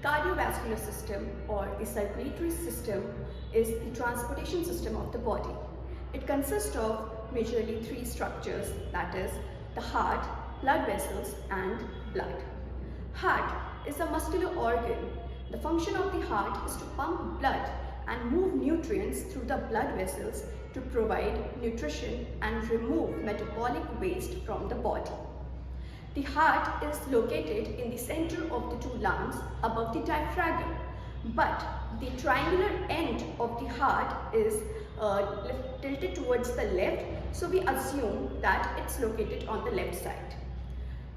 cardiovascular system or the circulatory system is the transportation system of the body. It consists of majorly three structures, that is the heart, blood vessels and blood. Heart is a muscular organ. The function of the heart is to pump blood and move nutrients through the blood vessels to provide nutrition and remove metabolic waste from the body. The heart is located in the center of the two lungs above the diaphragm, but the triangular end of the heart is tilted towards the left, so we assume that it's located on the left side.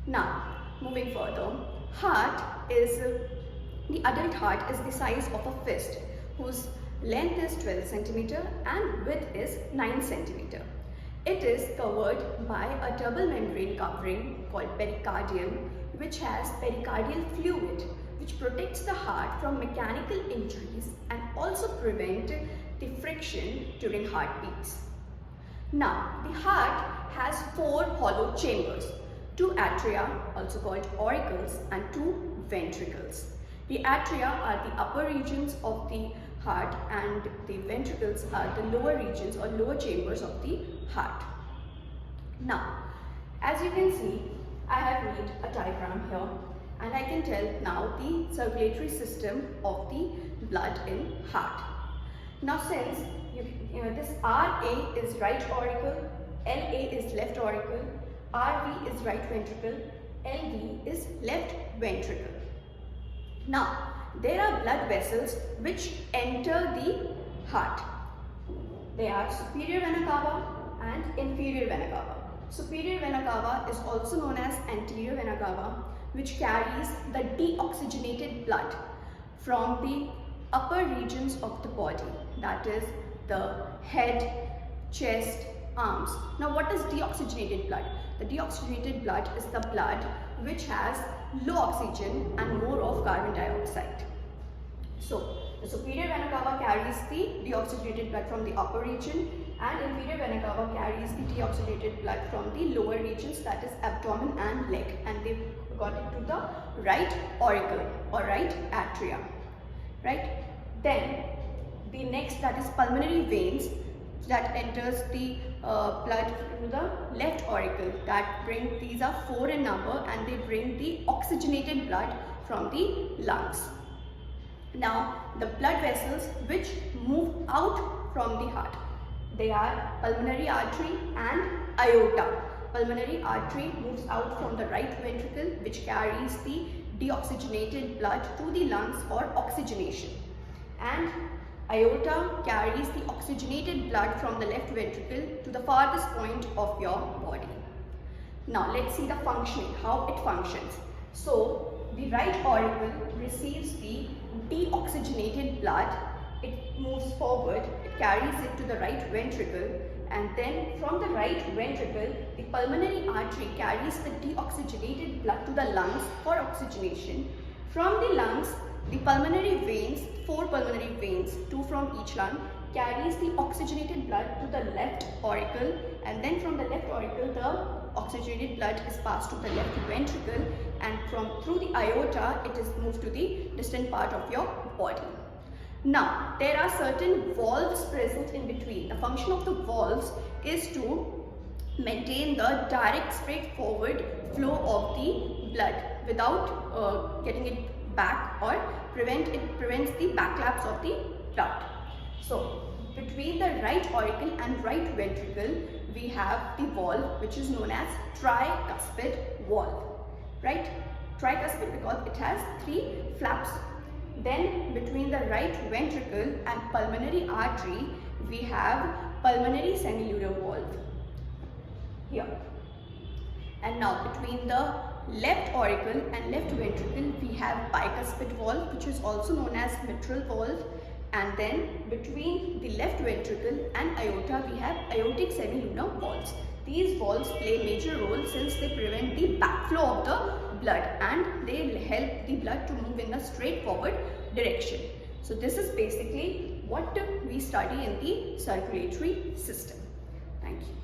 Now, moving further, the adult heart is the size of a fist, whose length is 12 cm and width is 9 cm. It is covered by a double membrane covering called pericardium, which has pericardial fluid, which protects the heart from mechanical injuries and also prevent the friction during heartbeats. Now, the heart has four hollow chambers, two atria, also called auricles, and two ventricles. The atria are the upper regions of the heart and the ventricles are the lower regions or lower chambers of the heart. Now, as you can see, I have made a diagram here and I can tell now the circulatory system of the blood in heart. Now, since this RA is right auricle, LA is left auricle, RV is right ventricle, LV is left ventricle. Now, there are blood vessels which enter the heart. They are superior vena cava and inferior vena cava. Superior vena cava is also known as anterior vena cava, which carries the deoxygenated blood from the upper regions of the body, that is the head, chest, arms. Now, what is deoxygenated blood? The deoxygenated blood is the blood which has low oxygen and more of carbon dioxide. So, the superior vena cava carries the deoxygenated blood from the upper region and inferior vena cava carries the deoxygenated blood from the lower regions, that is abdomen and leg, and they got it to the right auricle or right atria, right? Then the next, that is pulmonary veins, that enters the blood through the left auricle. These are four in number and they bring the oxygenated blood from the lungs. Now, the blood vessels which move out from the heart, they are pulmonary artery and aorta. Pulmonary artery moves out from the right ventricle, which carries the deoxygenated blood to the lungs for oxygenation, and aorta carries the oxygenated blood from the left ventricle to the farthest point of your body. Now, let's see the functioning, how it functions. So, the right auricle receives the deoxygenated blood, it moves forward, it carries it to the right ventricle, and then from the right ventricle, the pulmonary artery carries the deoxygenated blood to the lungs for oxygenation. From the lungs, the pulmonary veins, four pulmonary veins, two from each lung, carries the oxygenated blood to the left auricle, and then from the left auricle, the oxygenated blood is passed to the left ventricle, and through the aorta, it is moved to the distant part of your body. Now, there are certain valves present in between. The function of the valves is to maintain the direct straightforward flow of the blood without getting it back, or prevents the backlaps of the blood. So, between the right auricle and right ventricle, we have the valve which is known as tricuspid valve, right? Tricuspid because it has three flaps. Then between the right ventricle and pulmonary artery, we have pulmonary semilunar valve here. And now between the left auricle and left ventricle, we have bicuspid valve, which is also known as mitral valve. And then between the left ventricle and aorta, we have aortic semilunar valves. These valves play a major role since they prevent the backflow of the blood and they help the blood to move in a straightforward direction. So this is basically what we study in the circulatory system. Thank you.